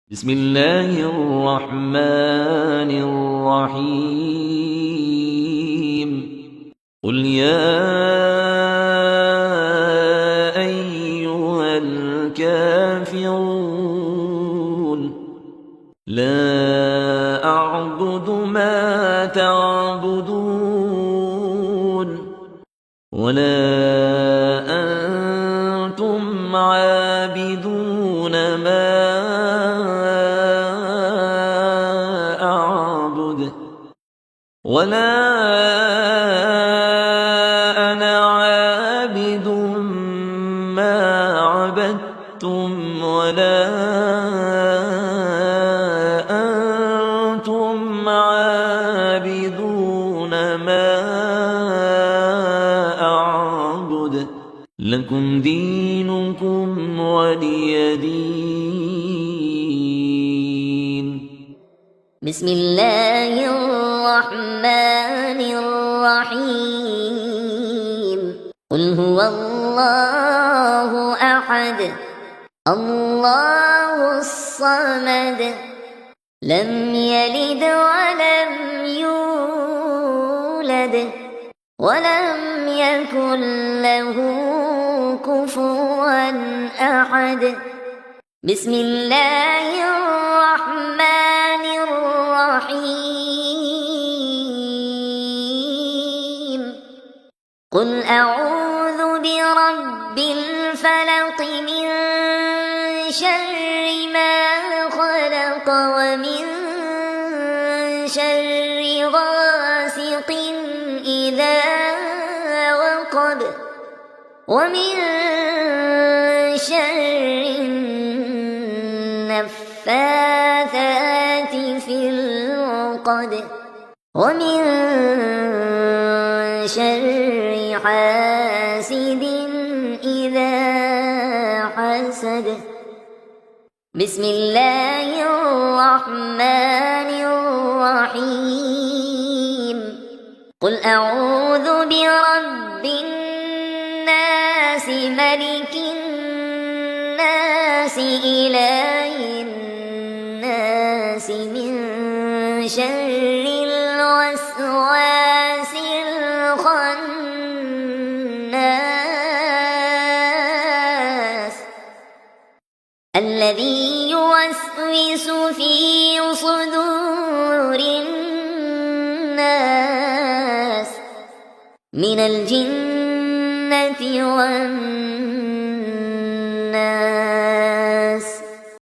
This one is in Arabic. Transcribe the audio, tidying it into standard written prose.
بسم الله الرحمن الرحيم قل يا أيها الكافرون لا أعبد ما تعبدون ولا أنتم عابدون ما أعبد ولا أنا عابد ما عبدتم ولا أنتم عابدون ما أعبد لكم دينكم ولي دين. بسم الله الرحمن الرحيم قل هو الله أحد الله الصمد لم يلد ولم يولد ولم يكن له كفوا أحد. بسم الله الرحمن الرحيم قل أعوذ برب الفلق من شر ما خلق ومن شر غاسق إذا وقب ومن شر النفاثات في العقد ومن شر حاسد إذا حسد. بسم الله الرحمن الرحيم قل أعوذ برب الناس ملك الناس إله الناس من شر الوسواس الخناس الذي يوسوس في صدور الناس من الجنة والناس.